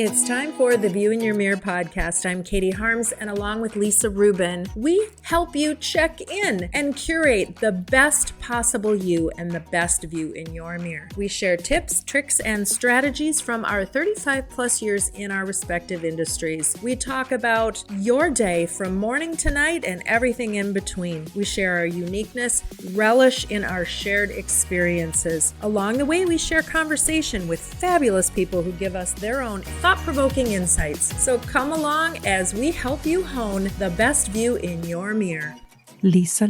It's time for the View in Your Mirror podcast. I'm Katie Harms, and along with Lisa Rubin, we help you check in and curate the best possible you and the best view in your mirror. We share tips, tricks, and strategies from our 35 plus years in our respective industries. We talk about your day from morning to night and everything in between. We share our uniqueness, relish in our shared experiences. Along the way, we share conversation with fabulous people who give us their own thought-provoking insights. So come along as we help you hone the best view in your mirror. Lisa.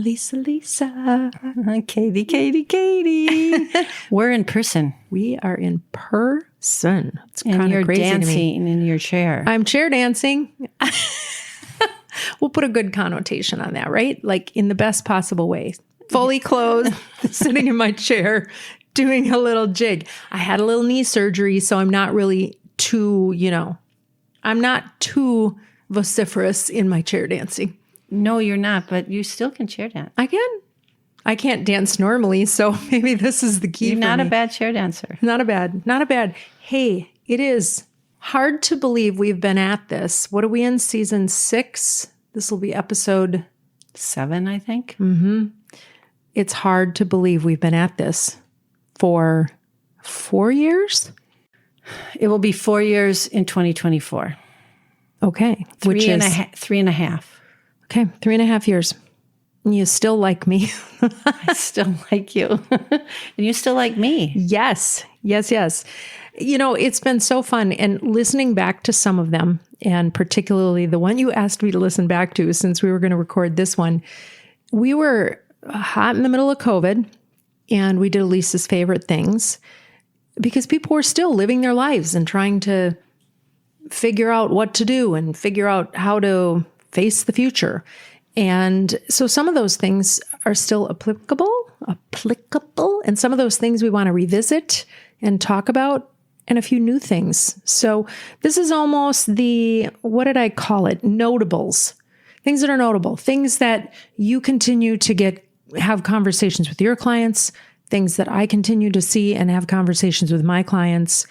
Katie. We're in person. We are in person. It's And kind you're of crazy to me. dancing in your chair. I'm chair dancing. We'll put a good connotation on that, right? Like in the best possible way. Fully clothed, sitting in my chair, doing a little jig. I had a little knee surgery, so I'm not really too, I'm not too vociferous in my chair dancing. No, you're not, but you still can chair dance. I can't dance normally, so maybe this is the key. You're for not me. a bad chair dancer. Not a bad. Hey, it is hard to believe we've been at this. What are we in? Season 6? This will be episode 7, I think. It's hard to believe we've been at this for 4 years. It will be 4 years in 2024. Okay. Three and a half. Okay. 3.5 years. And you still like me. I still like you. And you still like me. Yes. It's been so fun. And listening back to some of them, and particularly the one you asked me to listen back to since we were going to record this one, we were hot in the middle of COVID, and we did Lisa's favorite things because people were still living their lives and trying to figure out what to do and figure out how to face the future. And so some of those things are still applicable, and some of those things we want to revisit and talk about, and a few new things. So this is almost what did I call it? Notables. Things that are notable, things that you continue to have conversations with your clients, things that I continue to see and have conversations with my clients,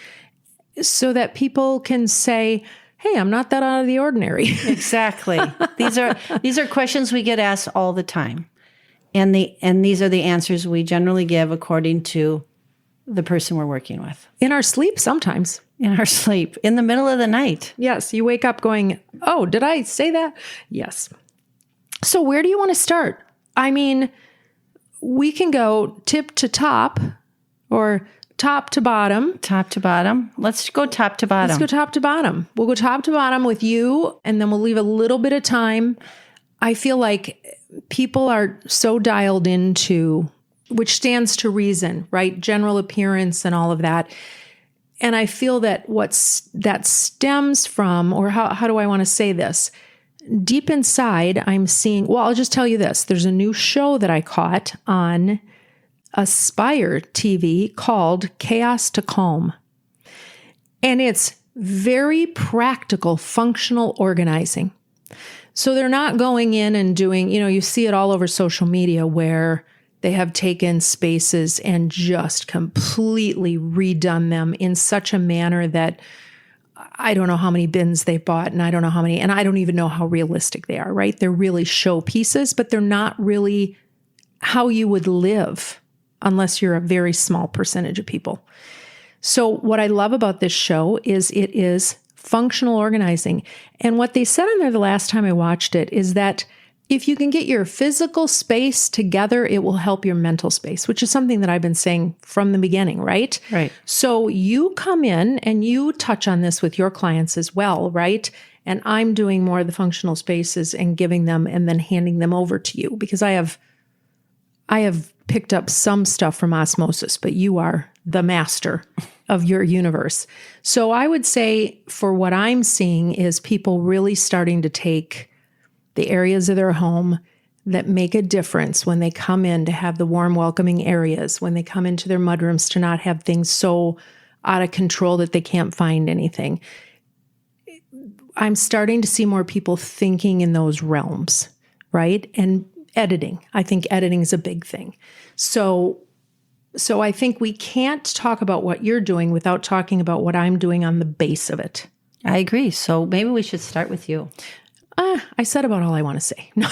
so that people can say, hey, I'm not that out of the ordinary. Exactly. These are questions we get asked all the time. And these are the answers we generally give according to the person we're working with. In our sleep sometimes. In our sleep, in the middle of the night. Yes, you wake up going, oh, did I say that? Yes. So where do you want to start? I mean, we can go tip to top or top to bottom. Top to bottom. Let's go top to bottom. Let's go top to bottom. We'll go top to bottom with you, and then we'll leave a little bit of time. I feel like people are so dialed into, which stands to reason, right? General appearance and all of that. And I feel that that stems from, or how do I want to say this? Deep inside, I'm seeing, well, I'll just tell you this. There's a new show that I caught on Aspire TV called Chaos to Calm. And it's very practical, functional organizing. So they're not going in and doing, you see it all over social media where they have taken spaces and just completely redone them in such a manner that I don't know how many bins they bought, and I don't know how many, and I don't even know how realistic they are, right? They're really show pieces, but they're not really how you would live unless you're a very small percentage of people. So what I love about this show is it is functional organizing. And what they said on there the last time I watched it is that if you can get your physical space together, it will help your mental space, which is something that I've been saying from the beginning, right? Right. So you come in and you touch on this with your clients as well, right? And I'm doing more of the functional spaces and giving them and then handing them over to you because I have picked up some stuff from osmosis, but you are the master of your universe. So I would say for what I'm seeing is people really starting to take the areas of their home that make a difference when they come in to have the warm, welcoming areas, when they come into their mudrooms to not have things so out of control that they can't find anything. I'm starting to see more people thinking in those realms, right? And editing. I think editing is a big thing. So I think we can't talk about what you're doing without talking about what I'm doing on the base of it. I agree. So maybe we should start with you. I said about all I want to say. No.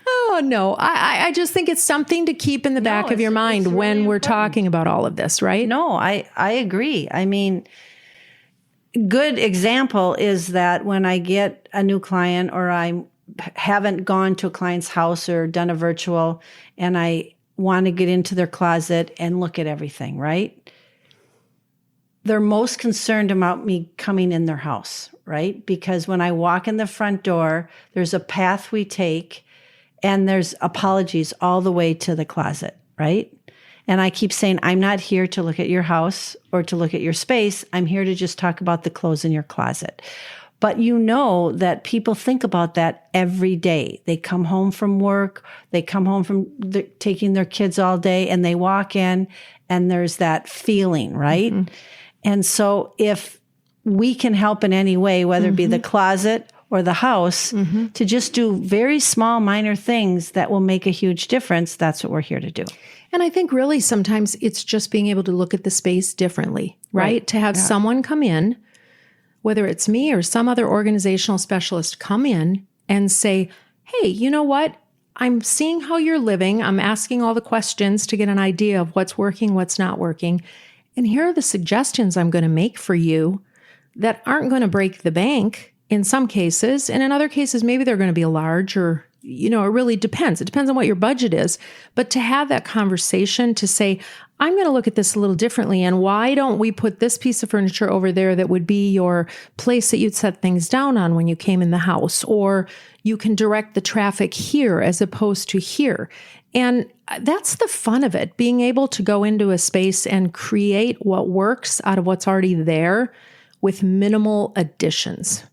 Oh, no. I just think it's something to keep in the back of your mind when we're talking about all of this, right? No, I agree. I mean, good example is that when I get a new client or I haven't gone to a client's house or done a virtual and I want to get into their closet and look at everything, right? They're most concerned about me coming in their house, right? Because when I walk in the front door, there's a path we take and there's apologies all the way to the closet, right? And I keep saying, I'm not here to look at your house or to look at your space. I'm here to just talk about the clothes in your closet. But you know that people think about that every day. They come home from work, they come home from taking their kids all day, and they walk in and there's that feeling, right? Mm-hmm. And so if we can help in any way, whether it be the closet or the house, to just do very small, minor things that will make a huge difference, that's what we're here to do. And I think really sometimes it's just being able to look at the space differently, right? To have someone come in, whether it's me or some other organizational specialist come in and say, hey, you know what? I'm seeing how you're living. I'm asking all the questions to get an idea of what's working, what's not working. And here are the suggestions I'm going to make for you that aren't going to break the bank in some cases. And in other cases, maybe they're going to be large or, it really depends. It depends on what your budget is. But to have that conversation to say, I'm going to look at this a little differently. And why don't we put this piece of furniture over there that would be your place that you'd set things down on when you came in the house? Or you can direct the traffic here as opposed to here. And that's the fun of it, being able to go into a space and create what works out of what's already there with minimal additions.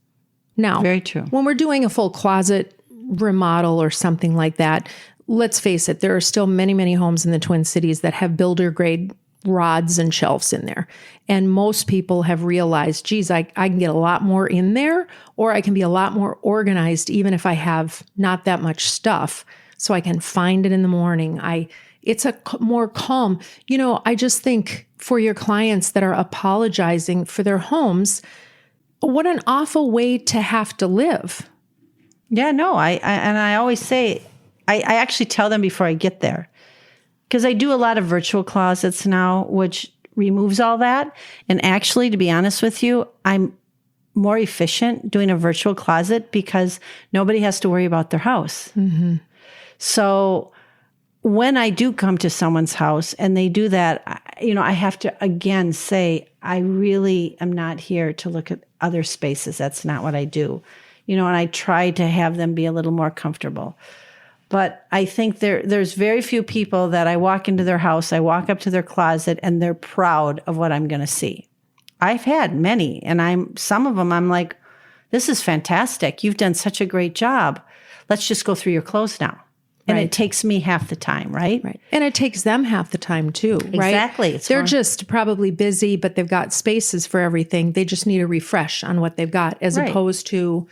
Now, very true. When we're doing a full closet remodel or something like that, let's face it, there are still many, many homes in the Twin Cities that have builder grade rods and shelves in there. And most people have realized, geez, I can get a lot more in there, or I can be a lot more organized even if I have not that much stuff. So I can find it in the morning. It's a more calm, I just think for your clients that are apologizing for their homes, what an awful way to have to live. Yeah, no, I always say, I actually tell them before I get there, because I do a lot of virtual closets now, which removes all that. And actually, to be honest with you, I'm more efficient doing a virtual closet because nobody has to worry about their house. Mm-hmm. So when I do come to someone's house and they do that, I have to again say, I really am not here to look at other spaces. That's not what I do. And I try to have them be a little more comfortable. But I think there's very few people that I walk into their house, I walk up to their closet, and they're proud of what I'm going to see. I've had many, and some of them I'm like, this is fantastic. You've done such a great job. Let's just go through your clothes now. And it takes me half the time, right? Right. And it takes them half the time too, right? Exactly. They're just probably busy, but they've got spaces for everything. They just need a refresh on what they've got as opposed to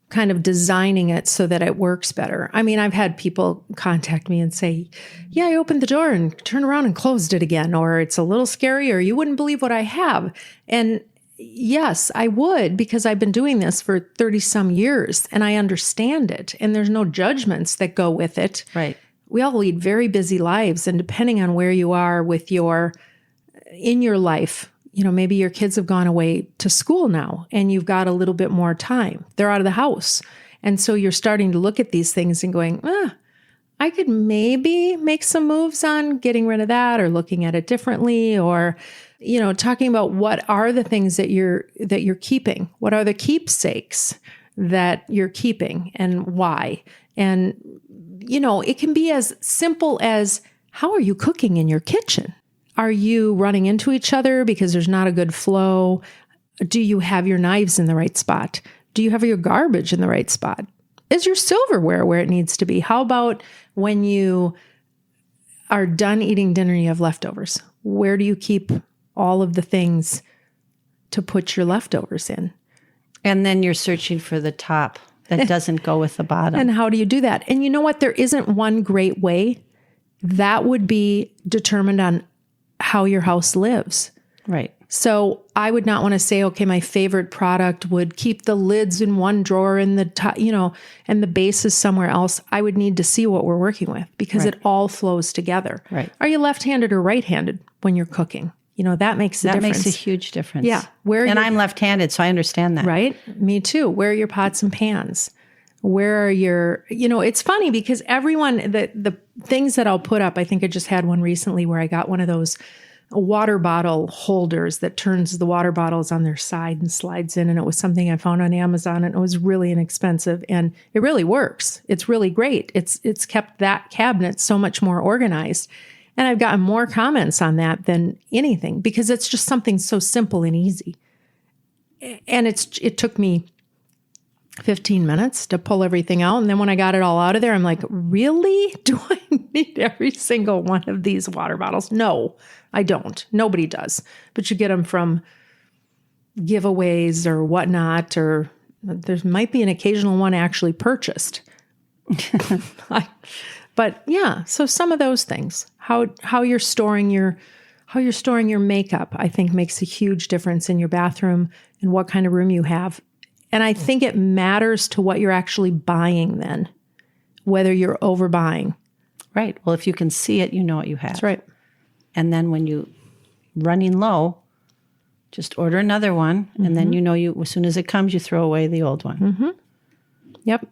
kind of designing it so that it works better. I mean, I've had people contact me and say, yeah, I opened the door and turned around and closed it again, or it's a little scary, or you wouldn't believe what I have. And yes, I would, because I've been doing this for 30 some years and I understand it. And there's no judgments that go with it. Right. We all lead very busy lives. And depending on where you are in your life, maybe your kids have gone away to school now and you've got a little bit more time. They're out of the house. And so you're starting to look at these things and going, I could maybe make some moves on getting rid of that or looking at it differently, or talking about what are the things that you're keeping? What are the keepsakes that you're keeping and why? And, it can be as simple as, how are you cooking in your kitchen? Are you running into each other because there's not a good flow? Do you have your knives in the right spot? Do you have your garbage in the right spot? Is your silverware where it needs to be? How about when you are done eating dinner and you have leftovers? Where do you keep all of the things to put your leftovers in? And then you're searching for the top that doesn't go with the bottom. And how do you do that? And you know what? There isn't one great way. That would be determined on how your house lives. Right. So I would not want to say, okay, my favorite product would keep the lids in one drawer and the top, and the base is somewhere else. I would need to see what we're working with because it all flows together. Right. Are you left-handed or right-handed when you're cooking? That makes a difference. That makes a huge difference. Yeah. I'm left-handed, so I understand that. Right? Me too. Where are your pots and pans? Where are your, it's funny because everyone, the things that I'll put up, I think I just had one recently where I got one of those water bottle holders that turns the water bottles on their side and slides in. And it was something I found on Amazon and it was really inexpensive and it really works. It's really great. It's kept that cabinet so much more organized. And I've gotten more comments on that than anything because it's just something so simple and easy. And it took me 15 minutes to pull everything out. And then when I got it all out of there, I'm like, really? Do I need every single one of these water bottles? No, I don't. Nobody does. But you get them from giveaways or whatnot, or there might be an occasional one actually purchased. But yeah, so some of those things, how you're storing your makeup, I think makes a huge difference in your bathroom and what kind of room you have. And I think it matters to what you're actually buying then, whether you're overbuying. Right. Well, if you can see it, you know what you have. That's right. And then when you running low, just order another one. And then as soon as it comes, you throw away the old one. Mm-hmm. Yep.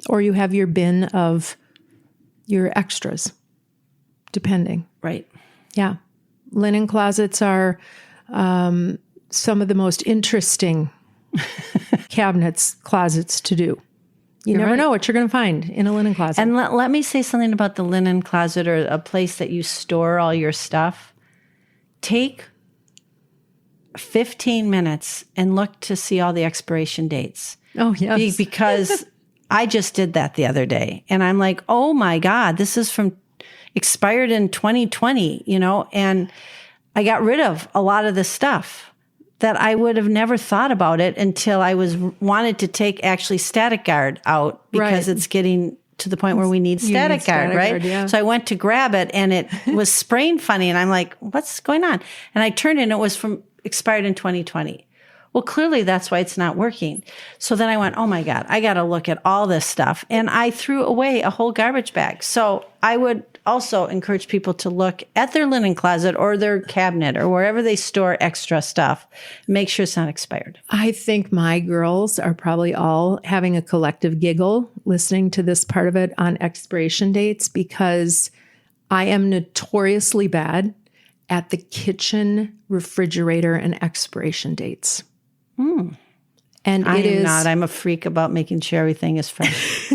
Or you have your bin of your extras, depending. Right. Yeah. Linen closets are some of the most interesting closets to do. You never know what you're going to find in a linen closet. And let me say something about the linen closet or a place that you store all your stuff. Take 15 minutes and look to see all the expiration dates. Oh, yes. Because I just did that the other day. And I'm like, oh my God, this is expired in 2020, and I got rid of a lot of the stuff that I would have never thought about it until I wanted to take actually Static Guard out because it's getting to the point where we need Static Guard, right? Yeah. So I went to grab it and it was spraying funny and I'm like, what's going on? And I turned and it was expired in 2020. Well, clearly that's why it's not working. So then I went, oh my God, I got to look at all this stuff. And I threw away a whole garbage bag. So I would also encourage people to look at their linen closet or their cabinet or wherever they store extra stuff. Make sure it's not expired. I think my girls are probably all having a collective giggle listening to this part of it on expiration dates because I am notoriously bad at the kitchen refrigerator and expiration dates. And I am not. I'm a freak about making sure everything is fresh.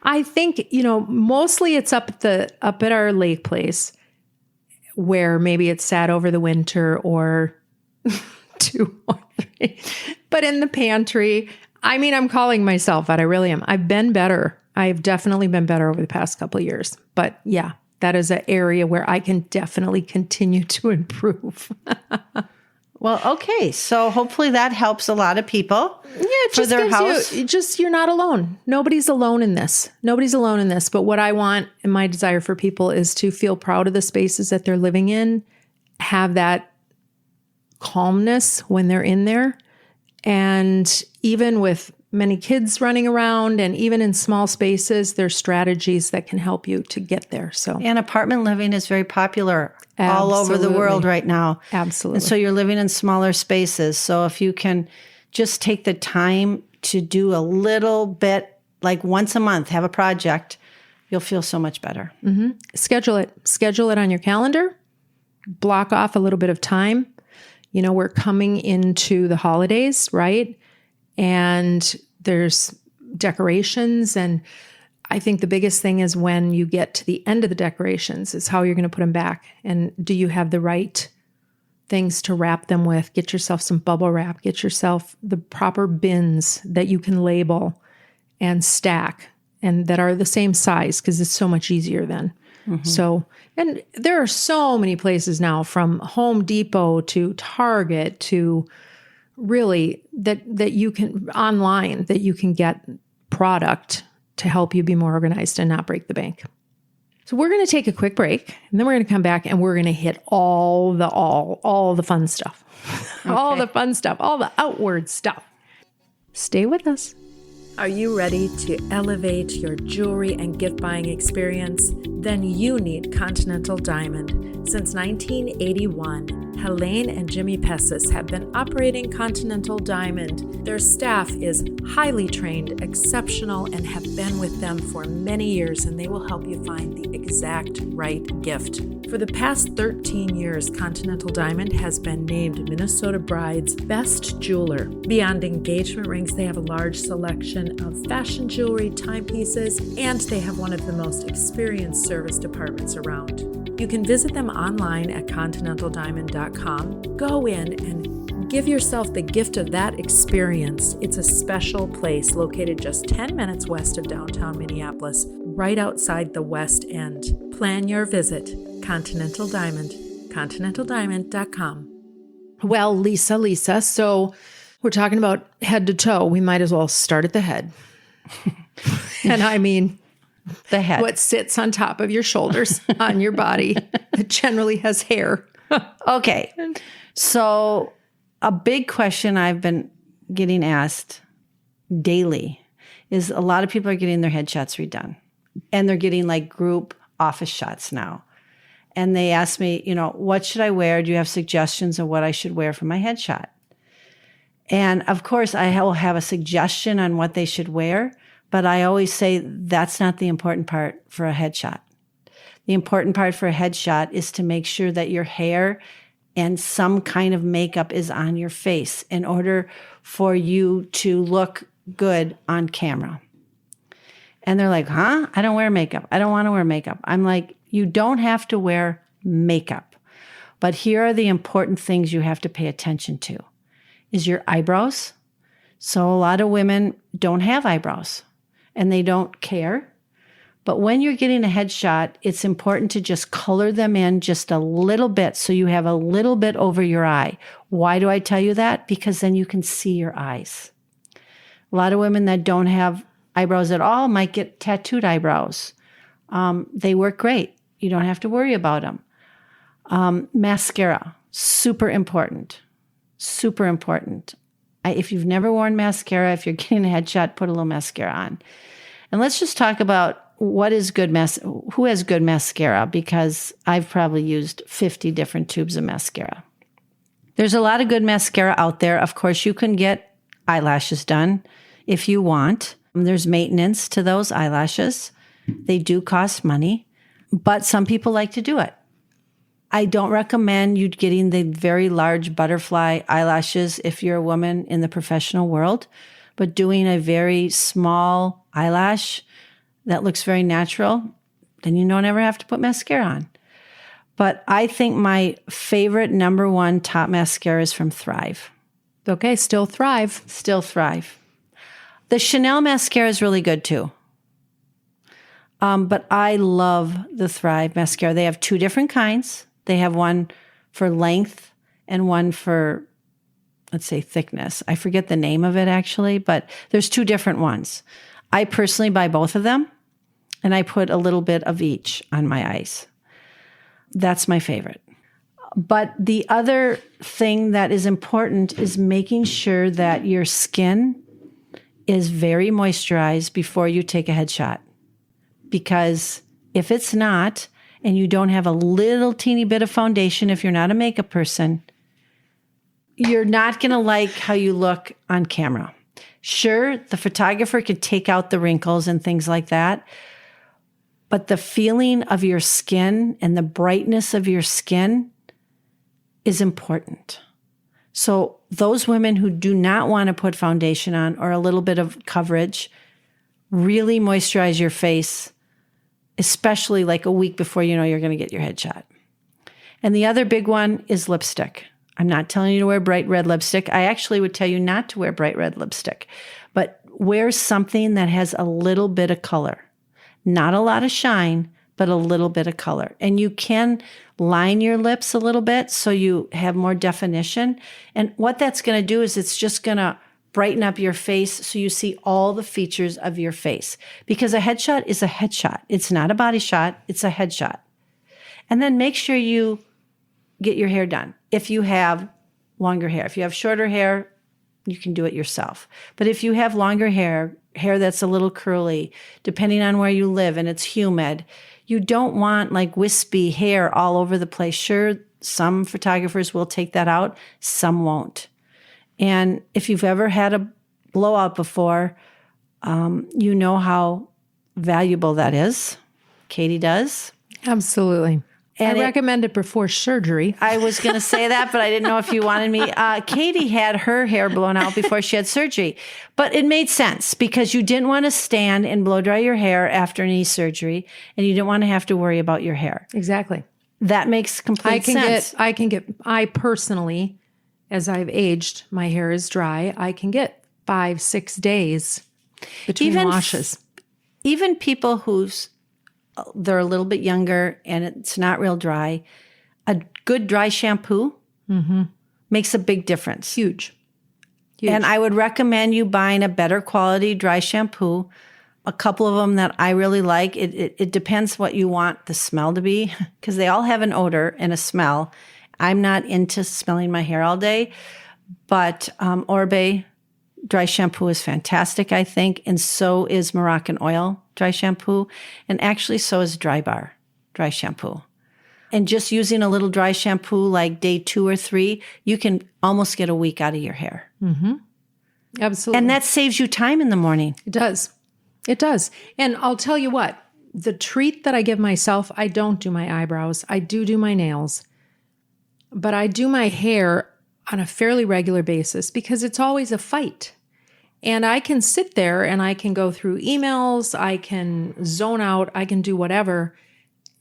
I think, mostly it's up at our lake place where maybe it's sat over the winter or 2 or 3. But in the pantry, I'm calling myself out. I really am. I've been better. I've definitely been better over the past couple of years. But yeah, that is an area where I can definitely continue to improve. Well, okay. So hopefully that helps a lot of people for their house. You're not alone. Nobody's alone in this. But what I want and my desire for people is to feel proud of the spaces that they're living in, have that calmness when they're in there. And even with many kids running around and even in small spaces, there's strategies that can help you to get there. And apartment living is very popular all over the world right now. Absolutely. And so you're living in smaller spaces. So if you can just take the time to do a little bit, like once a month, have a project, you'll feel so much better. Mm-hmm. Schedule it on your calendar. Block off a little bit of time. We're coming into the holidays, right? And there's decorations. And I think the biggest thing is when you get to the end of the decorations is how you're going to put them back. And do you have the right things to wrap them with? Get yourself some bubble wrap. Get yourself the proper bins that you can label and stack and that are the same size because it's so much easier then. Mm-hmm. So, and there are so many places now from Home Depot to Target to really that you can online that you can get product to help you be more organized and not break the bank. So we're going to take a quick break, and then we're going to come back and we're going to hit all the fun stuff, all the fun stuff, all the outward stuff. Stay with us. Are you ready to elevate your jewelry and gift buying experience? Then you need Continental Diamond. Since 1981, Helene and Jimmy Pessis have been operating Continental Diamond. Their staff is highly trained, exceptional, and have been with them for many years, and they will help you find the exact right gift. For the past 13 years, Continental Diamond has been named Minnesota Bride's best jeweler. Beyond engagement rings, they have a large selection of fashion jewelry, timepieces, and they have one of the most experienced service departments around. You can visit them online at continentaldiamond.com. Go in and give yourself the gift of that experience. It's a special place located just 10 minutes west of downtown Minneapolis, right outside the West End. Plan your visit. Continental Diamond, continentaldiamond.com. Well, Lisa, so we're talking about head to toe. We might as well start at the head. And I mean, the head. What sits on top of your shoulders on your body that generally has hair. Okay. So a big question I've been getting asked daily is a lot of people are getting their headshots redone. And they're getting like group office shots now. And they ask me, what should I wear? Do you have suggestions of what I should wear for my headshot? And of course, I will have a suggestion on what they should wear, but I always say that's not the important part for a headshot. The important part for a headshot is to make sure that your hair and some kind of makeup is on your face in order for you to look good on camera. And they're like, huh? I don't wear makeup. I don't want to wear makeup. I'm like, you don't have to wear makeup. But here are the important things you have to pay attention to. Is your eyebrows. So a lot of women don't have eyebrows and they don't care. But when you're getting a headshot, it's important to just color them in just a little bit so you have a little bit over your eye. Why do I tell you that? Because then you can see your eyes. A lot of women that don't have eyebrows at all might get tattooed eyebrows. They work great. You don't have to worry about them. Mascara, super important. Super important. If you've never worn mascara, if you're getting a headshot, put a little mascara on. And let's just talk about who has good mascara, because I've probably used 50 different tubes of mascara. There's a lot of good mascara out there. Of course, you can get eyelashes done if you want. There's maintenance to those eyelashes. They do cost money, but some people like to do it. I don't recommend you getting the very large butterfly eyelashes if you're a woman in the professional world, but doing a very small eyelash that looks very natural, then you don't ever have to put mascara on. But I think my favorite number one top mascara is from Thrive. Okay, still Thrive. Still Thrive. The Chanel mascara is really good too. But I love the Thrive mascara. They have two different kinds. They have one for length and one for, let's say, thickness. I forget the name of it actually, but there's two different ones. I personally buy both of them, and I put a little bit of each on my eyes. That's my favorite. But the other thing that is important is making sure that your skin is very moisturized before you take a headshot. Because if it's not, and you don't have a little teeny bit of foundation, if you're not a makeup person, you're not going to like how you look on camera. Sure, the photographer could take out the wrinkles and things like that, but the feeling of your skin and the brightness of your skin is important. So those women who do not want to put foundation on or a little bit of coverage, really moisturize your face, especially like a week before you know you're going to get your headshot. And the other big one is lipstick. I'm not telling you to wear bright red lipstick. I actually would tell you not to wear bright red lipstick, but wear something that has a little bit of color. Not a lot of shine, but a little bit of color. And you can line your lips a little bit so you have more definition. And what that's going to do is it's just going to brighten up your face so you see all the features of your face. Because a headshot is a headshot. It's not a body shot. It's a headshot. And then make sure you get your hair done. If you have longer hair, if you have shorter hair, you can do it yourself. But if you have longer hair that's a little curly, depending on where you live and it's humid, you don't want like wispy hair all over the place. Sure, some photographers will take that out, some won't. And if you've ever had a blowout before, you know how valuable that is. Katie does. Absolutely. And I recommend it before surgery. I was going to say that, but I didn't know if you wanted me. Katie had her hair blown out before she had surgery. But it made sense because you didn't want to stand and blow dry your hair after knee surgery, and you didn't want to have to worry about your hair. Exactly. That makes complete sense. I personally, as I've aged, my hair is dry. I can get 5-6 days between washes. Even people they're a little bit younger and it's not real dry, a good dry shampoo makes a big difference. Huge. And I would recommend you buying a better quality dry shampoo. A couple of them that I really like. It depends what you want the smell to be, because they all have an odor and a smell. I'm not into smelling my hair all day, but Orbe dry shampoo is fantastic, I think, and so is Moroccan oil dry shampoo, and actually so is Dry Bar dry shampoo. And just using a little dry shampoo like day 2 or 3, you can almost get a week out of your hair. Mm-hmm. Absolutely. And that saves you time in the morning. It does. It does. And I'll tell you what, the treat that I give myself, I don't do my eyebrows. I do my nails. But I do my hair on a fairly regular basis because it's always a fight. And I can sit there and I can go through emails, I can zone out, I can do whatever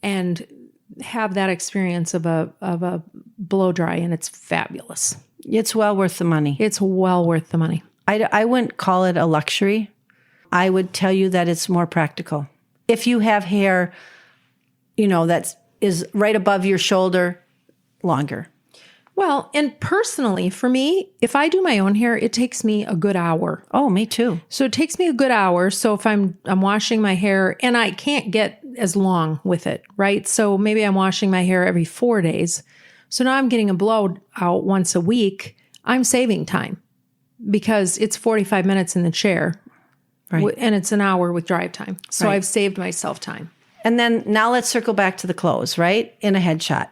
and have that experience of a blow dry, and it's fabulous. It's well worth the money. It's well worth the money. I wouldn't call it a luxury. I would tell you that it's more practical. If you have hair, that is right above your shoulder, longer. Well, and personally, for me, if I do my own hair, it takes me a good hour. Oh, me too. So it takes me a good hour. So if I'm washing my hair, and I can't get as long with it, right? So maybe I'm washing my hair every 4 days. So now I'm getting a blowout once a week. I'm saving time because it's 45 minutes in the chair, right, and it's an hour with drive time. So right. I've saved myself time. And then now let's circle back to the clothes, right? In a headshot.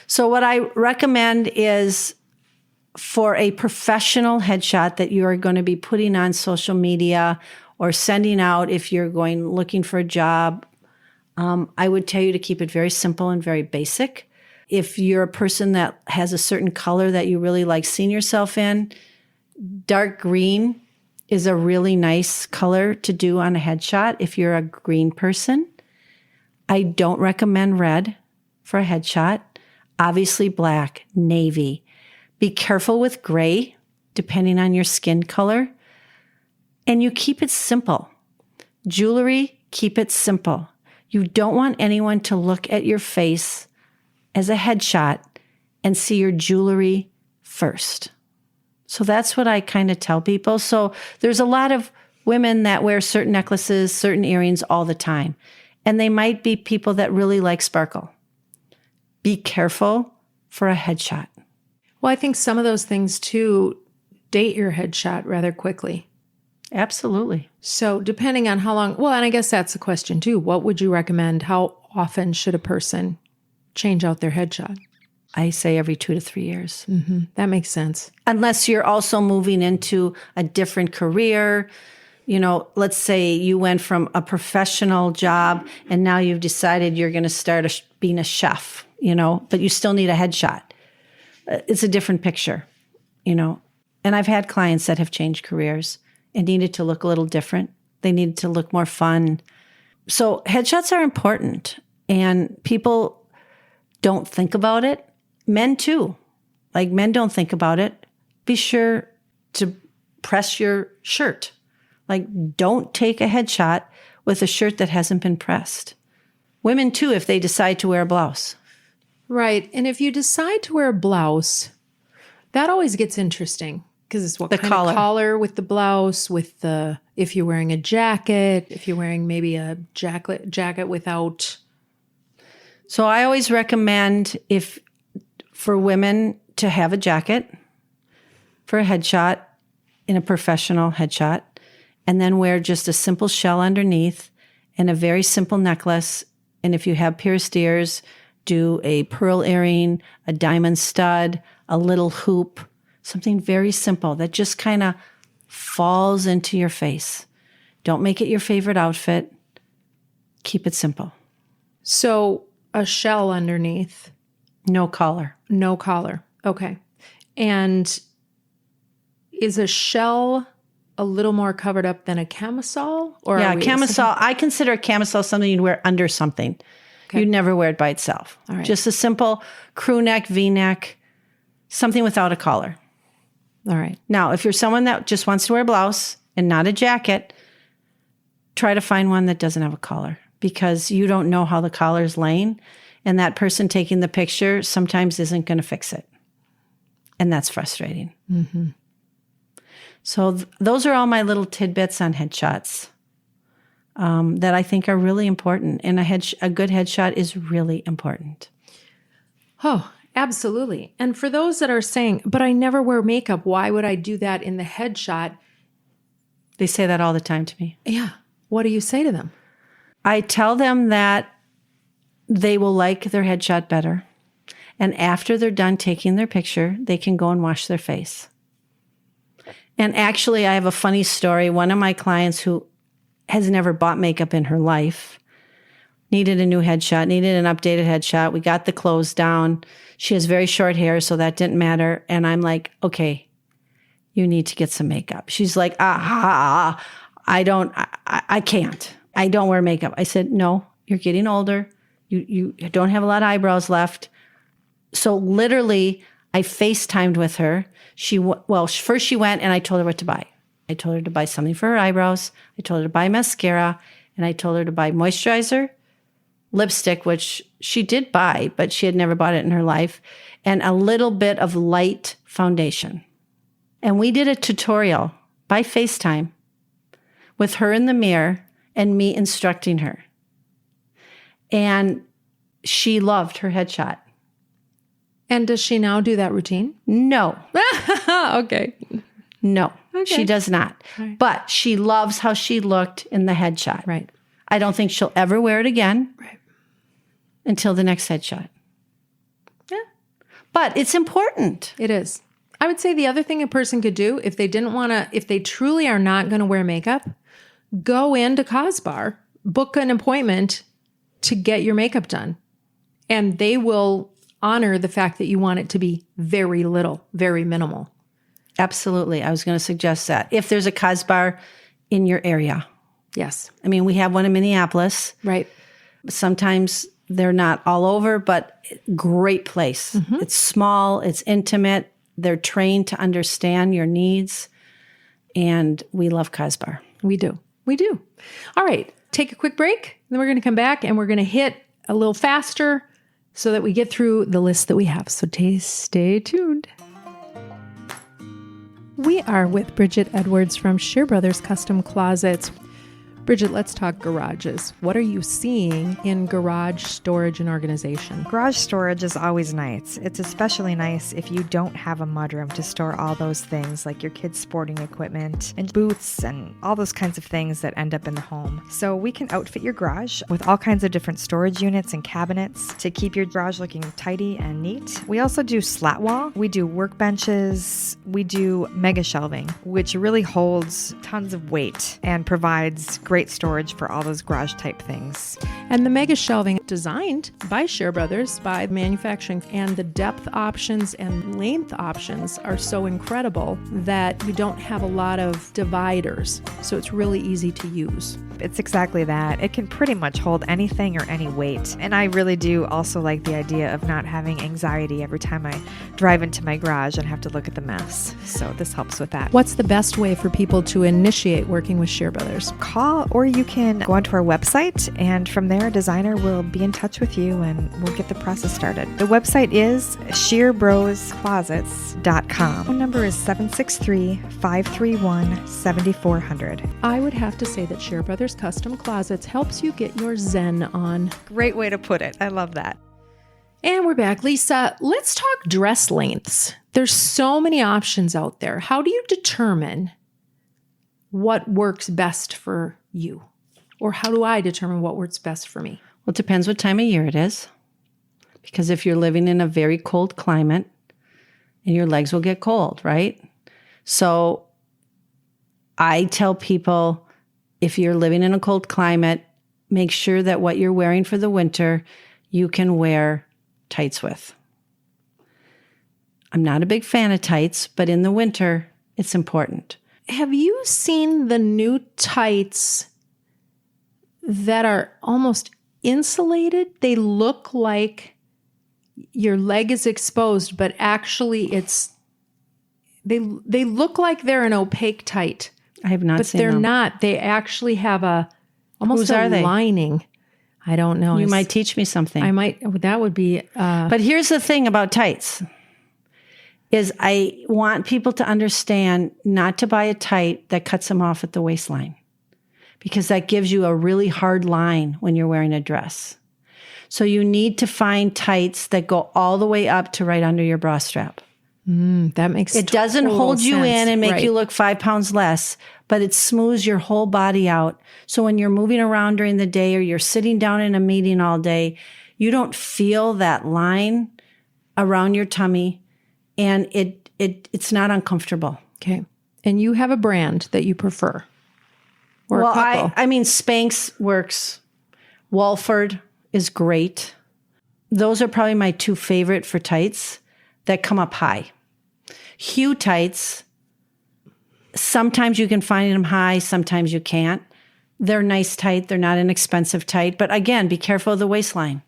So what I recommend is for a professional headshot that you are going to be putting on social media or sending out if you're looking for a job, I would tell you to keep it very simple and very basic. If you're a person that has a certain color that you really like seeing yourself in, dark green is a really nice color to do on a headshot if you're a green person. I don't recommend red for a headshot. Obviously black, navy. Be careful with gray, depending on your skin color. And you keep it simple. Jewelry, keep it simple. You don't want anyone to look at your face as a headshot and see your jewelry first. So that's what I kind of tell people. So there's a lot of women that wear certain necklaces, certain earrings all the time. And they might be people that really like sparkle. Be careful for a headshot. Well, I think some of those things too date your headshot rather quickly. Absolutely. So depending on how long, well, and I guess that's the question too. What would you recommend? How often should a person change out their headshot? I say every 2 to 3 years. Mm-hmm. That makes sense. Unless you're also moving into a different career. Let's say you went from a professional job and now you've decided you're going to start being a chef, but you still need a headshot. It's a different picture, And I've had clients that have changed careers and needed to look a little different. They needed to look more fun. So headshots are important, and people don't think about it. Men too. Men don't think about it. Be sure to press your shirt. Don't take a headshot with a shirt that hasn't been pressed. Women too, if they decide to wear a blouse. Right. And if you decide to wear a blouse, that always gets interesting Because it's what The kind collar. of collar with the blouse, with the, if you're wearing a jacket, if you're wearing maybe a jacket without. So I always recommend for women to have a jacket for a headshot in a professional headshot, and then wear just a simple shell underneath and a very simple necklace. And if you have pierced ears, do a pearl earring, a diamond stud, a little hoop, something very simple that just kind of falls into your face. Don't make it your favorite outfit. Keep it simple. So a shell underneath. No collar. No collar. Okay. And is a shell a little more covered up than a camisole? Or Yeah, camisole. I consider a camisole something you'd wear under something. Okay. You'd never wear it by itself. All right. Just a simple crew neck, V-neck, something without a collar. All right. Now, if you're someone that just wants to wear a blouse and not a jacket, try to find one that doesn't have a collar, because you don't know how the collar is laying, and that person taking the picture sometimes isn't going to fix it. And that's frustrating. Mm-hmm. So those are all my little tidbits on headshots that I think are really important. And a good headshot is really important. Oh, absolutely. And for those that are saying, but I never wear makeup, why would I do that in the headshot? They say that all the time to me. Yeah. What do you say to them? I tell them that they will like their headshot better. And after they're done taking their picture, they can go and wash their face. And actually, I have a funny story. One of my clients who has never bought makeup in her life needed a new headshot, needed an updated headshot. We got the clothes down. She has very short hair, so that didn't matter. And I'm like, okay, you need to get some makeup. She's like, I can't. I don't wear makeup. I said, no, you're getting older. You don't have a lot of eyebrows left. So literally, I FaceTimed with her. First she went and I told her what to buy. I told her to buy something for her eyebrows. I told her to buy mascara. And I told her to buy moisturizer, lipstick, which she did buy, but she had never bought it in her life, and a little bit of light foundation. And we did a tutorial by FaceTime with her in the mirror and me instructing her. And she loved her headshot. And does she now do that routine? No. Okay. No, Okay. she does not. Right. But she loves how she looked in the headshot. Right. I don't think she'll ever wear it again. Right. Until the next headshot. Yeah. But it's important. It is. I would say the other thing a person could do if they if they truly are not going to wear makeup, go into Cosbar, book an appointment to get your makeup done. And they will honor the fact that you want it to be very little, very minimal. Absolutely. I was going to suggest that. If there's a Cosbar in your area. Yes. I mean, we have one in Minneapolis. Right. Sometimes they're not all over, but great place. Mm-hmm. It's small, it's intimate. They're trained to understand your needs. And we love Cosbar. We do. We do. All right. Take a quick break. Then we're going to come back and we're going to hit a little faster so that we get through the list that we have. So stay tuned. We are with Bridget Edwards from Shear Brothers Custom Closets. Bridget, let's talk garages. What are you seeing in garage storage and organization? Garage storage is always nice. It's especially nice if you don't have a mudroom to store all those things like your kids' sporting equipment and boots and all those kinds of things that end up in the home. So we can outfit your garage with all kinds of different storage units and cabinets to keep your garage looking tidy and neat. We also do slat wall. We do workbenches. We do mega shelving, which really holds tons of weight and provides great storage for all those garage type things. And the mega shelving designed by Shear Brothers, by manufacturing, and the depth options and length options are so incredible that you don't have a lot of dividers. So it's really easy to use. It's exactly that. It can pretty much hold anything or any weight. And I really do also like the idea of not having anxiety every time I drive into my garage and have to look at the mess. So this helps with that. What's the best way for people to initiate working with Shear Brothers? Call, or you can go onto our website, and from there a designer will be in touch with you and we'll get the process started. The website is sheerbrosclosets.com. Phone number is 763-531-7400. I would have to say that Sheer Brothers Custom Closets helps you get your zen on. Great way to put it. I love that. And we're back. Lisa, let's talk dress lengths. There's so many options out there. How do you determine what works best for you? Or how do I determine what works best for me? Well, it depends what time of year it is. Because if you're living in a very cold climate, and your legs will get cold, right? So I tell people, if you're living in a cold climate, make sure that what you're wearing for the winter, you can wear tights with. I'm not a big fan of tights, but in the winter, it's important. Have you seen the new tights that are almost insulated? They look like your leg is exposed, but actually they look like they're an opaque tight. I have not seen them. But they're not. They actually have almost a lining. I don't know. You might teach me something. I might. That would be. But here's the thing about tights is I want people to understand not to buy a tight that cuts them off at the waistline, because that gives you a really hard line when you're wearing a dress. So you need to find tights that go all the way up to right under your bra strap. That makes it doesn't hold you sense. in and make Right. you look 5 pounds less, but it smooths your whole body out. So when you're moving around during the day or you're sitting down in a meeting all day, you don't feel that line around your tummy, and it's not uncomfortable. Okay. And you have a brand that you prefer? Or Well, a couple? I mean, Spanx works. Walford is great. Those are probably my 2 favorite for tights that come up high. Hue tights, sometimes you can find them high, sometimes you can't. They're nice tight. They're not an expensive tight. But again, be careful of the waistline.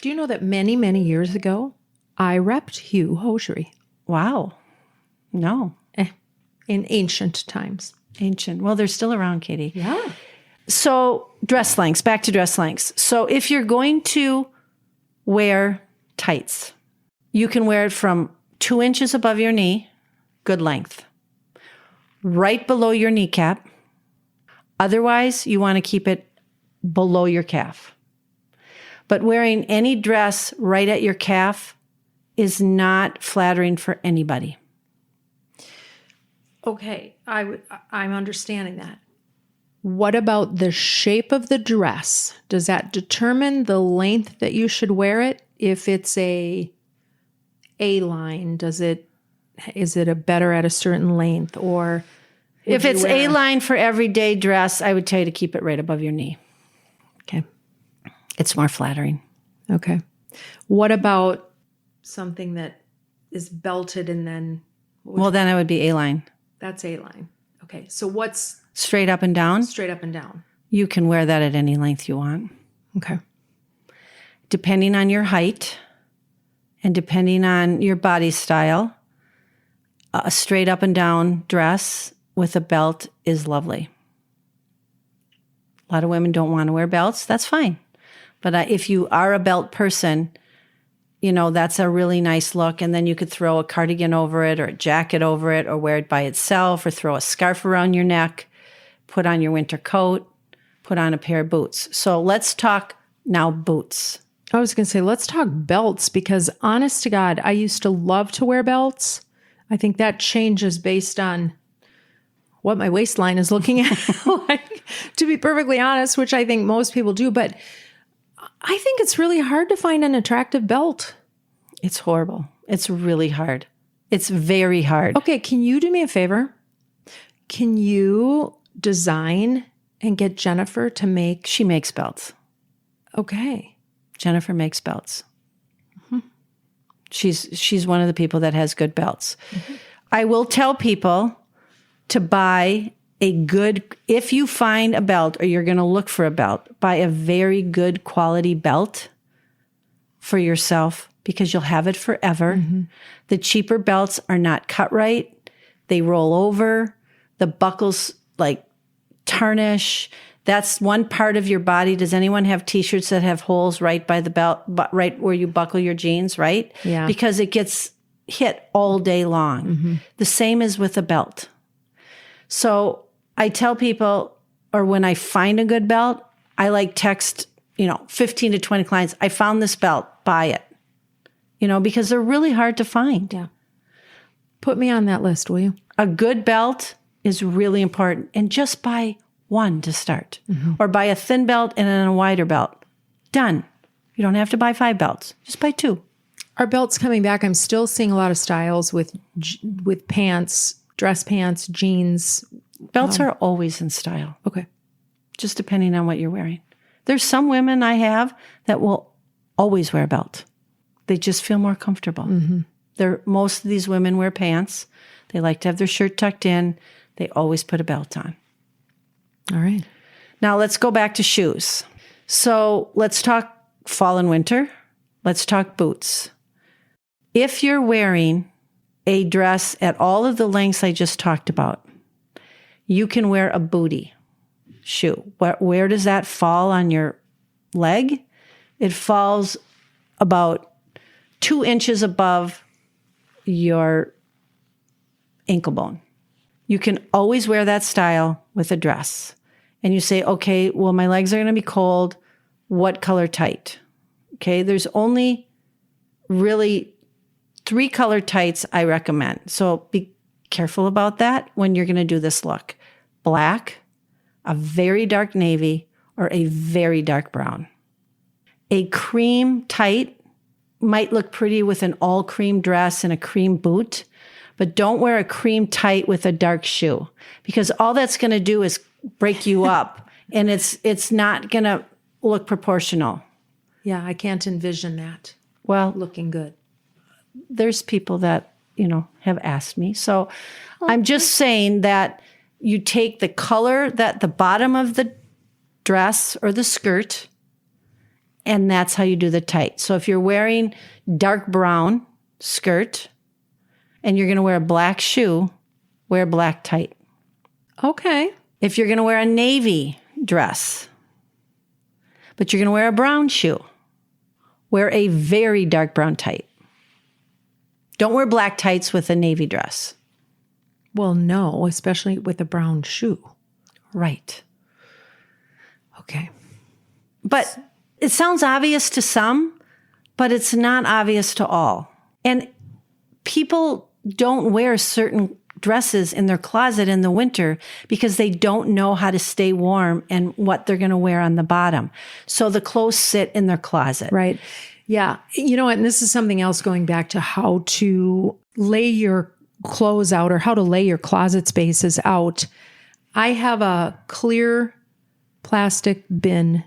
Do you know that many, many years ago, I repped Hue hosiery Wow. No. in ancient times? Ancient. Well, they're still around, Katie. Yeah. So dress lengths, back to dress lengths. So if you're going to wear tights, you can wear it from 2 inches above your knee, good length, right below your kneecap. Otherwise, you want to keep it below your calf. But wearing any dress right at your calf is not flattering for anybody. Okay. I'm understanding that. What about the shape of the dress? Does that determine the length that you should wear it? If it's a line, is it a better at a certain length? Or if it's A-line for everyday dress, I would tell you to keep it right above your knee. Okay. It's more flattering. Okay. What about something that is belted and then... Well, then it would be A-line. That's A-line. Okay. So what's... Straight up and down? Straight up and down. You can wear that at any length you want. Okay. Depending on your height and depending on your body style, a straight up and down dress with a belt is lovely. A lot of women don't want to wear belts. That's fine. But if you are a belt person, you know, that's a really nice look. And then you could throw a cardigan over it or a jacket over it or wear it by itself or throw a scarf around your neck, put on your winter coat, put on a pair of boots. So let's talk now boots. I was going to say, let's talk belts, because honest to God, I used to love to wear belts. I think that changes based on what my waistline is looking at, like, to be perfectly honest, which I think most people do. But I think it's really hard to find an attractive belt. It's horrible. It's really hard. It's very hard. Okay, can you do me a favor? Can you design and get Jennifer to make... She makes belts. Okay. Jennifer makes belts. Mm-hmm. She's one of the people that has good belts. Mm-hmm. I will tell people to buy a good, if you find a belt or you're going to look for a belt, buy a very good quality belt for yourself, because you'll have it forever. Mm-hmm. The cheaper belts are not cut right. They roll over. The buckles like tarnish. That's one part of your body. Does anyone have t-shirts that have holes right by the belt, right where you buckle your jeans, right? Yeah. Because it gets hit all day long. Mm-hmm. The same as with a belt. So I tell people, or when I find a good belt, I text, 15 to 20 clients. I found this belt, buy it. Because they're really hard to find. Yeah. Put me on that list, will you? A good belt is really important. And just buy one to start. Or buy a thin belt and then a wider belt. Done. You don't have to buy 5 belts. Just buy 2. Are belts coming back? I'm still seeing a lot of styles with pants, dress pants, jeans. Belts are always in style, Okay. just depending on what you're wearing. There's some women I have that will always wear a belt. They just feel more comfortable. Most of these women wear pants. They like to have their shirt tucked in. They always put a belt on. All right. Now let's go back to shoes. So let's talk fall and winter. Let's talk boots. If you're wearing a dress at all of the lengths I just talked about, you can wear a booty shoe. Where does that fall on your leg? It falls about 2 inches above your ankle bone. You can always wear that style with a dress. And you say, okay, well, my legs are going to be cold. What color tight? Okay, there's only really 3 color tights I recommend. So be careful about that when you're going to do this look. Black, a very dark navy, or a very dark brown. A cream tight might look pretty with an all cream dress and a cream boot, but don't wear a cream tight with a dark shoe, because all that's going to do is break you up, and it's not going to look proportional. Yeah, I can't envision that. Well, Looking good. there's people that, have asked me. So I'm just saying that you take the color that the bottom of the dress or the skirt, and that's how you do the tight. So if you're wearing dark brown skirt and you're going to wear a black shoe, wear black tight. Okay. If you're going to wear a navy dress, but you're going to wear a brown shoe, wear a very dark brown tight. Don't wear black tights with a navy dress. Well, no, especially with a brown shoe. Right. Okay. But it sounds obvious to some, but it's not obvious to all. And people don't wear certain dresses in their closet in the winter because they don't know how to stay warm and what they're going to wear on the bottom. So the clothes sit in their closet. Right. Yeah. You know what? And this is something else going back to how to lay your clothes out or how to lay your closet spaces out. I have a clear plastic bin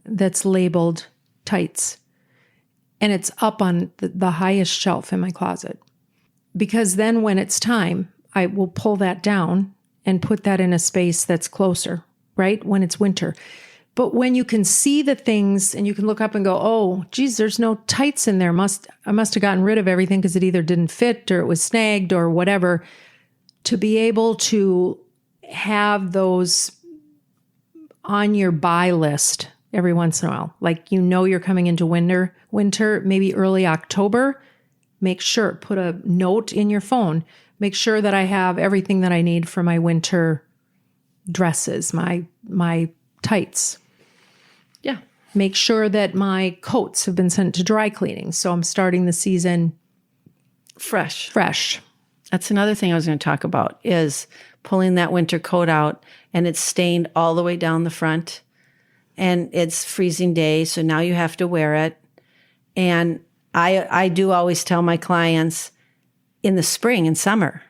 that's labeled tights, and it's up on the highest shelf in my closet. Because then when it's time, I will pull that down and put that in a space that's closer, right? When it's winter. But when you can see the things and you can look up and go, oh, geez, there's no tights in there. I must have gotten rid of everything because it either didn't fit or it was snagged or whatever. To be able to have those on your buy list every once in a while, like you're coming into winter, maybe early October, make sure, put a note in your phone, make sure that I have everything that I need for my winter dresses, my tights. Yeah. Make sure that my coats have been sent to dry cleaning. So I'm starting the season Fresh. That's another thing I was going to talk about is pulling that winter coat out and it's stained all the way down the front and it's freezing day. So now you have to wear it. And I do always tell my clients in the spring and summer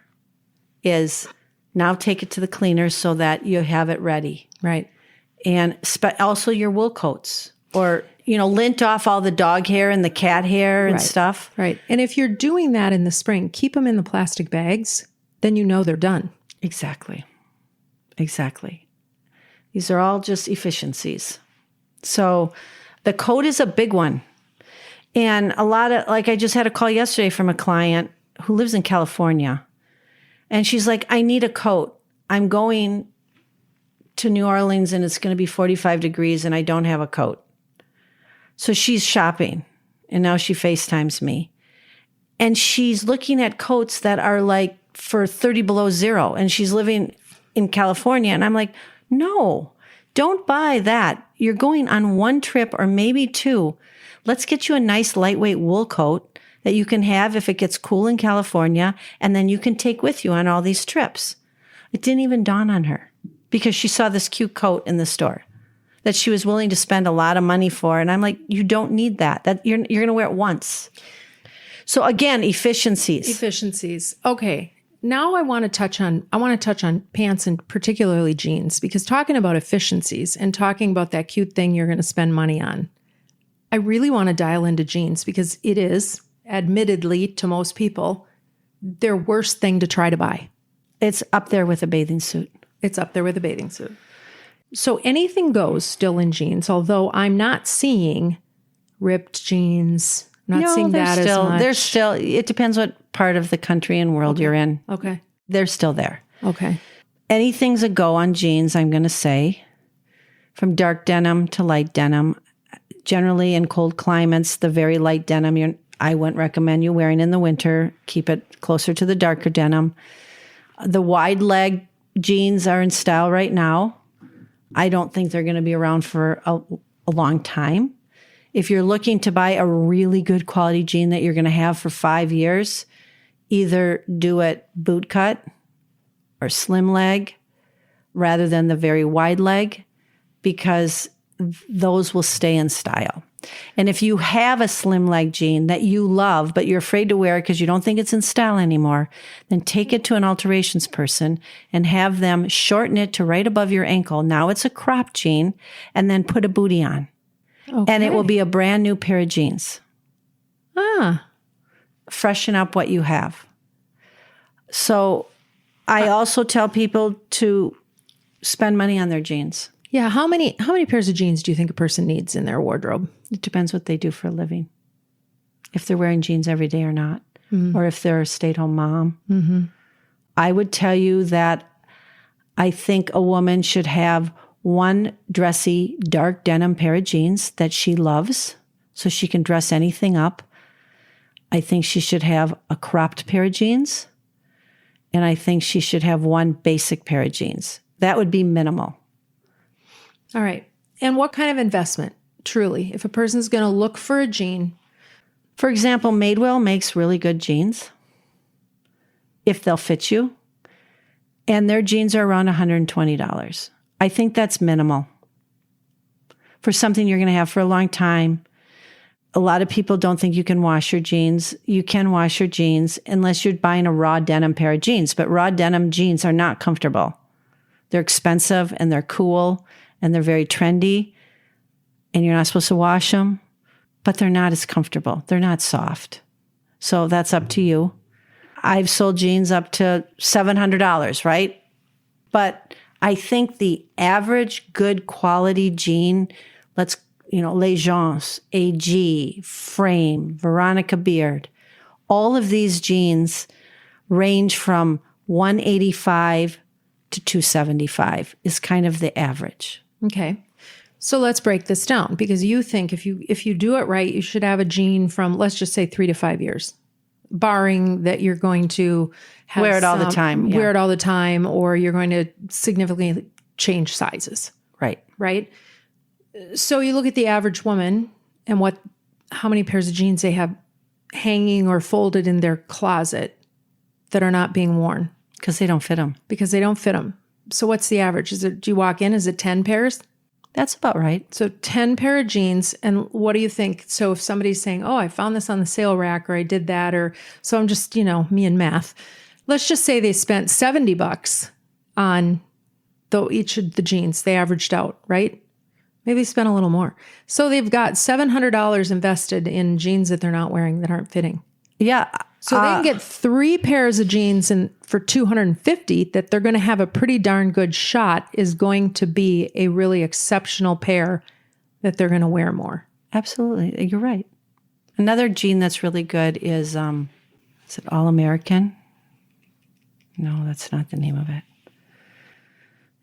is now take it to the cleaners so that you have it ready. right. And also your wool coats or, lint off all the dog hair and the cat hair and Right. stuff. Right. And if you're doing that in the spring, keep them in the plastic bags. Then they're done. Exactly. These are all just efficiencies. So the coat is a big one. And a lot of, I just had a call yesterday from a client who lives in California. And she's like, I need a coat. I'm going to New Orleans and it's going to be 45 degrees and I don't have a coat. So she's shopping and now she FaceTimes me. And she's looking at coats that are like for 30 below zero. And she's living in California. And I'm like, no, don't buy that. You're going on one trip or maybe two. Let's get you a nice lightweight wool coat that you can have if it gets cool in California. And then you can take with you on all these trips. It didn't even dawn on her because she saw this cute coat in the store that she was willing to spend a lot of money for. And I'm like, you don't need that. That you're going to wear it once. So again, efficiencies. Efficiencies. Okay. Now I want to touch on pants and particularly jeans, because talking about efficiencies and talking about that cute thing you're going to spend money on, I really want to dial into jeans because it is, admittedly to most people, their worst thing to try to buy. It's up there with a bathing suit. It's up there with a bathing suit. So anything goes still in jeans, although I'm not seeing ripped jeans. Not seeing that as much. They're still, it depends what part of the country and world you're in. Okay. They're still there. Okay. Anything's a go on jeans, I'm going to say. From dark denim to light denim. Generally in cold climates, the very light denim, I wouldn't recommend you wearing in the winter. Keep it closer to the darker denim. The wide leg jeans are in style right now. I don't think they're going to be around for a long time. If you're looking to buy a really good quality jean that you're going to have for 5 years, either do it boot cut or slim leg rather than the very wide leg, because those will stay in style. And if you have a slim leg jean that you love, but you're afraid to wear it because you don't think it's in style anymore, then take it to an alterations person and have them shorten it to right above your ankle. Now it's a crop jean, and then put a bootie on. Okay. And it will be a brand new pair of jeans. Freshen up what you have. So I also tell people to spend money on their jeans. Yeah. How many pairs of jeans do you think a person needs in their wardrobe? It depends what they do for a living. If they're wearing jeans every day or not, or if they're a stay-at-home mom. Mm-hmm. I would tell you that I think a woman should have one dressy dark denim pair of jeans that she loves so she can dress anything up. I think she should have a cropped pair of jeans. And I think she should have one basic pair of jeans. That would be minimal. All right. And what kind of investment, truly, if a person's going to look for a jean? For example, Madewell makes really good jeans if they'll fit you. And their jeans are around $120. I think that's minimal for something you're going to have for a long time. A lot of people don't think you can wash your jeans. You can wash your jeans unless you're buying a raw denim pair of jeans. But raw denim jeans are not comfortable. They're expensive and they're cool and they're very trendy. And you're not supposed to wash them. But they're not as comfortable. They're not soft. So that's up to you. I've sold jeans up to $700, right? But I think the average good quality jean, Les Gens, AG, Frame, Veronica Beard, all of these jeans range from $185 to $275 is kind of the average. Okay. So let's break this down, because you think if you do it right, you should have a jean from, let's just say 3 to 5 years, barring that you're going to wear it all the time. Yeah. Wear it all the time, or you're going to significantly change sizes. Right. Right. So you look at the average woman and how many pairs of jeans they have hanging or folded in their closet that are not being worn. Because they don't fit them. So what's the average? Do you walk in, is it 10 pairs? That's about right. So 10 pair of jeans. And what do you think? So if somebody's saying, oh, I found this on the sale rack, or I did that, or so I'm just, me and math. Let's just say they spent $70 on each of the jeans. They averaged out, right? Maybe they spent a little more. So they've got $700 invested in jeans that they're not wearing, that aren't fitting. Yeah. So they can get 3 pairs of jeans for $250 that they're going to have a pretty darn good shot is going to be a really exceptional pair that they're going to wear more. Absolutely. You're right. Another jean that's really good is it All American? No, that's not the name of it.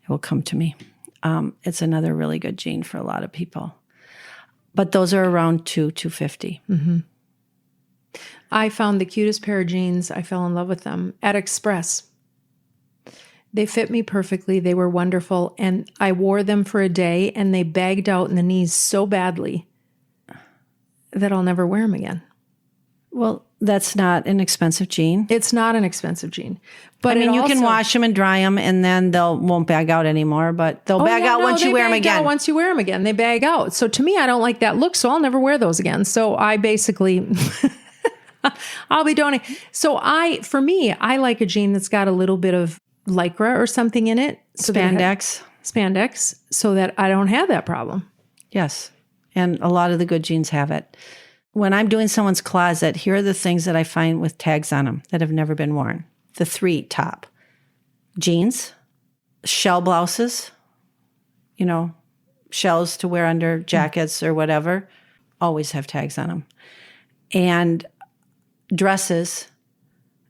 It will come to me. it's another really good jean for a lot of people. But those are around $250. Mm-hmm. I found the cutest pair of jeans. I fell in love with them at Express. They fit me perfectly. They were wonderful. And I wore them for a day and they bagged out in the knees so badly that I'll never wear them again. Well, that's not an expensive jean. It's not an expensive jean. But I mean, you can wash them and dry them and then won't bag out anymore, but they'll bag out once you wear them again. Once you wear them again, they bag out. So to me, I don't like that look, so I'll never wear those again. So I basically, I'll be donating. So for me, I like a jean that's got a little bit of Lycra or something in it. So spandex, so that I don't have that problem. Yes. And a lot of the good jeans have it. When I'm doing someone's closet, here are the things that I find with tags on them that have never been worn. The 3 top. Jeans, shell blouses, shells to wear under jackets or whatever, always have tags on them. And dresses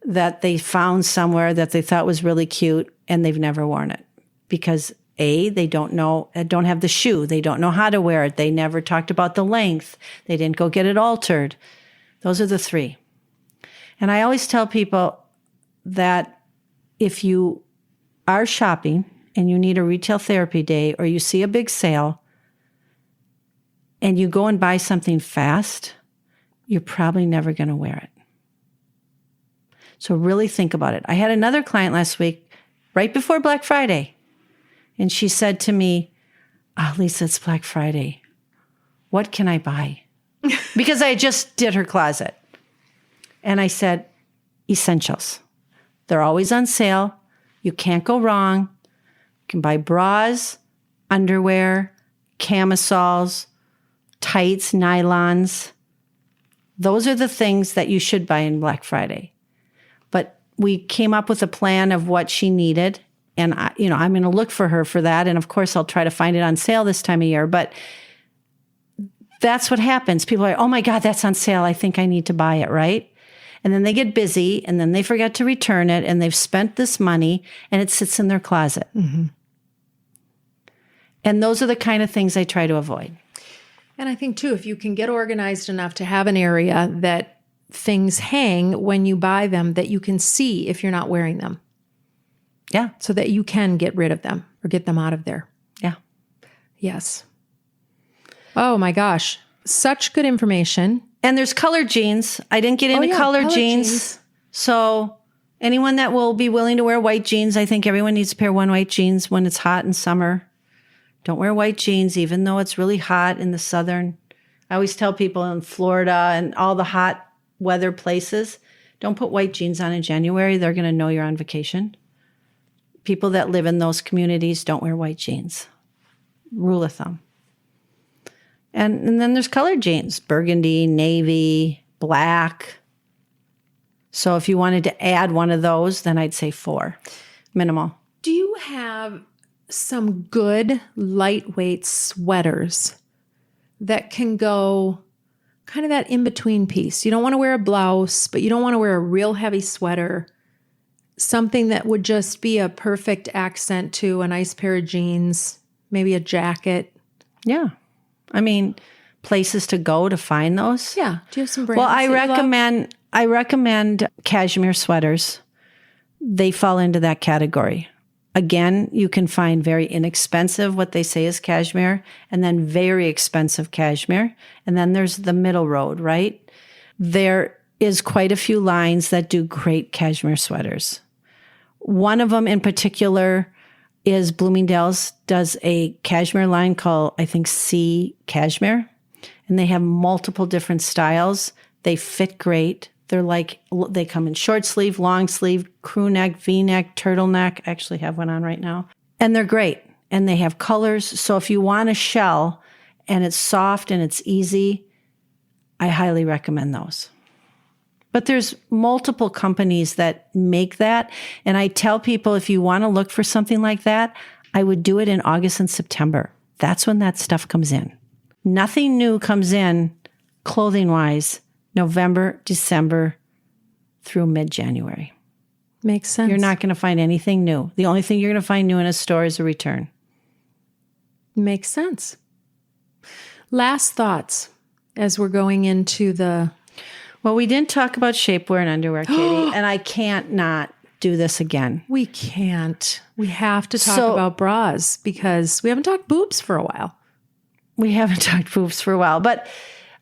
that they found somewhere that they thought was really cute and they've never worn it because they don't have the shoe. They don't know how to wear it. They never talked about the length. They didn't go get it altered. Those are the 3. And I always tell people that if you are shopping and you need a retail therapy day or you see a big sale and you go and buy something fast, you're probably never going to wear it. So really think about it. I had another client last week, right before Black Friday, and she said to me, Lisa, it's Black Friday. What can I buy? Because I just did her closet. And I said, essentials. They're always on sale. You can't go wrong. You can buy bras, underwear, camisoles, tights, nylons. Those are the things that you should buy in Black Friday. But we came up with a plan of what she needed. And I'm going to look for her for that. And of course, I'll try to find it on sale this time of year. But that's what happens. People are like, oh my God, that's on sale. I think I need to buy it, right? And then they get busy and then they forget to return it and they've spent this money and it sits in their closet. Mm-hmm. And those are the kind of things I try to avoid. And I think too, if you can get organized enough to have an area that things hang when you buy them that you can see if you're not wearing them. Yeah. So that you can get rid of them or get them out of there. Yeah. Yes. Oh my gosh. Such good information. And there's colored jeans. I didn't get into colored jeans. So anyone that will be willing to wear white jeans, I think everyone needs to pair one white jeans when it's hot in summer. Don't wear white jeans, even though it's really hot in the southern. I always tell people in Florida and all the hot weather places, don't put white jeans on in January. They're going to know you're on vacation. People that live in those communities don't wear white jeans. Rule of thumb. And then there's colored jeans, burgundy, navy, black. So if you wanted to add one of those, then I'd say 4, minimal. Do you have some good lightweight sweaters that can go kind of that in-between piece? You don't want to wear a blouse, but you don't want to wear a real heavy sweater. Something that would just be a perfect accent to a nice pair of jeans, maybe a jacket. Yeah. I mean, places to go to find those. Yeah. Do you have some brands? Well, I recommend cashmere sweaters. They fall into that category. Again, you can find very inexpensive, what they say is cashmere, and then very expensive cashmere. And then there's the middle road, right? There is quite a few lines that do great cashmere sweaters. One of them in particular is Bloomingdale's does a cashmere line called, I think, Sea Cashmere. And they have multiple different styles. They fit great. They come in short sleeve, long sleeve, crew neck, V-neck, turtleneck. I actually have one on right now. And they're great. And they have colors. So if you want a shell and it's soft and it's easy, I highly recommend those. But there's multiple companies that make that. And I tell people if you want to look for something like that, I would do it in August and September. That's when that stuff comes in. Nothing new comes in clothing-wise November, December through mid-January. Makes sense. You're not going to find anything new. The only thing you're going to find new in a store is a return. Makes sense. Last thoughts as we're going into the... Well, we didn't talk about shapewear and underwear, Katie, and I can't not do this again. We can't. We have to talk about bras because we haven't talked boobs for a while. We haven't talked boobs for a while, but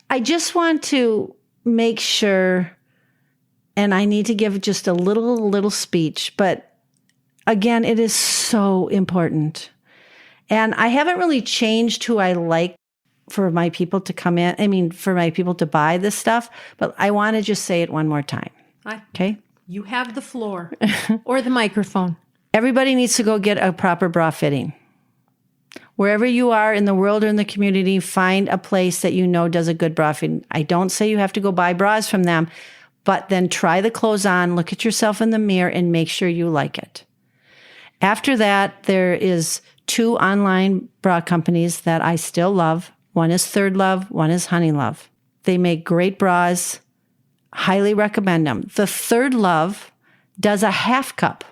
I just want to make sure, and I need to give just a little speech, but again, it is so important. And I haven't really changed who I like for my people to come in. I mean, for my people to buy this stuff, but I want to just say it one more time. Okay? You have the floor or the microphone. Everybody needs to go get a proper bra fitting. Wherever you are in the world or in the community, find a place that you know does a good bra fitting. I don't say you have to go buy bras from them, but then try the clothes on, look at yourself in the mirror, and make sure you like it. After that, there is 2 online bra companies that I still love. One is Third Love, one is Honey Love. They make great bras. Highly recommend them. The Third Love does a half cup.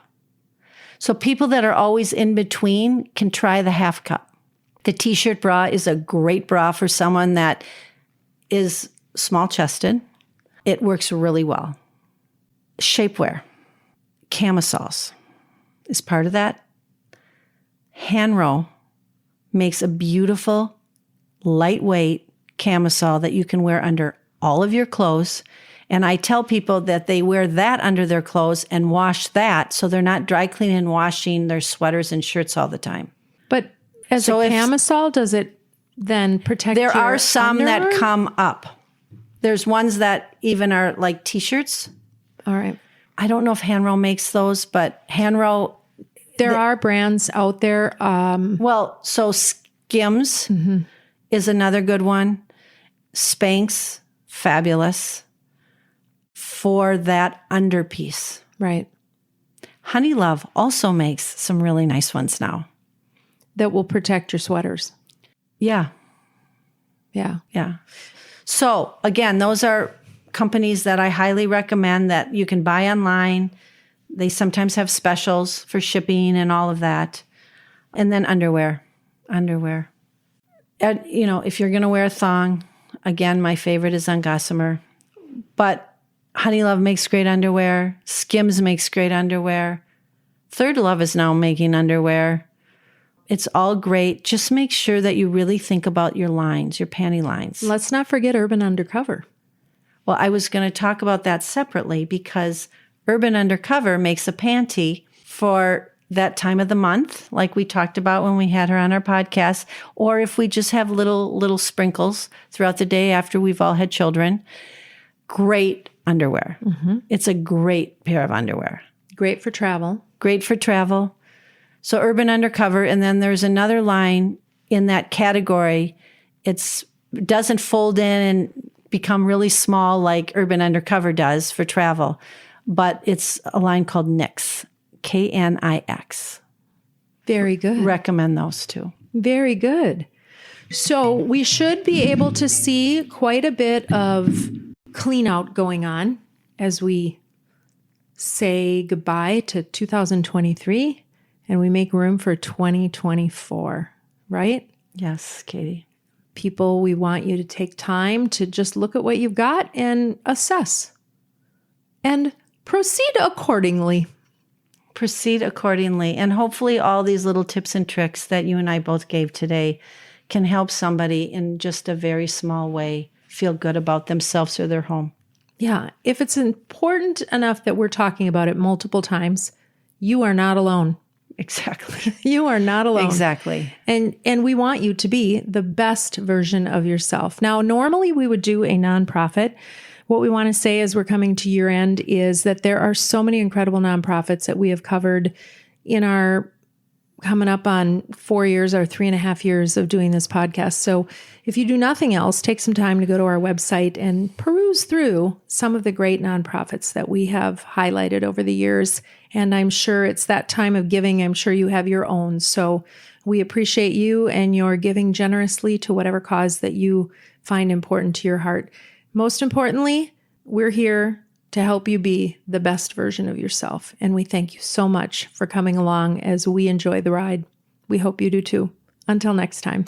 So people that are always in between can try the half cup. The t-shirt bra is a great bra for someone that is small-chested. It works really well. Shapewear, camisoles is part of that. Hanro makes a beautiful, lightweight camisole that you can wear under all of your clothes. And I tell people that they wear that under their clothes and wash that so they're not dry cleaning and washing their sweaters and shirts all the time. But as a camisole, does it then protect There your are some underarm? that come up. There's ones that even are like t-shirts. All right. I don't know if Hanro makes those, but Hanro... There are brands out there. So Skims is another good one. Spanx, fabulous for that underpiece. Right. Honey Love also makes some really nice ones now. That will protect your sweaters. Yeah. Yeah. Yeah. So again, those are companies that I highly recommend that you can buy online. They sometimes have specials for shipping and all of that. And then underwear. And, if you're going to wear a thong, again, my favorite is on Gossamer. But Honey Love makes great underwear. Skims makes great underwear. Third Love is now making underwear. It's all great. Just make sure that you really think about your lines, your panty lines. Let's not forget Urban Undercover. Well, I was going to talk about that separately because Urban Undercover makes a panty for that time of the month, like we talked about when we had her on our podcast, or if we just have little sprinkles throughout the day after we've all had children. Great underwear. Mm-hmm. It's a great pair of underwear. Great for travel. Great for travel. So Urban Undercover, and then there's another line in that category. It doesn't fold in and become really small like Urban Undercover does for travel, but it's a line called Knix, Knix. Very good. Recommend those too. Very good. So we should be able to see quite a bit of clean out going on as we say goodbye to 2023 and we make room for 2024, right? Yes, Katie. People, we want you to take time to just look at what you've got and assess and proceed accordingly. Proceed accordingly. And hopefully all these little tips and tricks that you and I both gave today can help somebody in just a very small way feel good about themselves or their home. Yeah. If it's important enough that we're talking about it multiple times, you are not alone. Exactly. You are not alone. Exactly. And we want you to be the best version of yourself. Now, normally we would do a nonprofit. What we want to say as we're coming to year end is that there are so many incredible nonprofits that we have covered in our coming up on 4 years or 3.5 years of doing this podcast. So if you do nothing else, take some time to go to our website and peruse through some of the great nonprofits that we have highlighted over the years. And I'm sure it's that time of giving. I'm sure you have your own. So we appreciate you and your giving generously to whatever cause that you find important to your heart. Most importantly, we're here to help you be the best version of yourself. And we thank you so much for coming along as we enjoy the ride. We hope you do too. Until next time.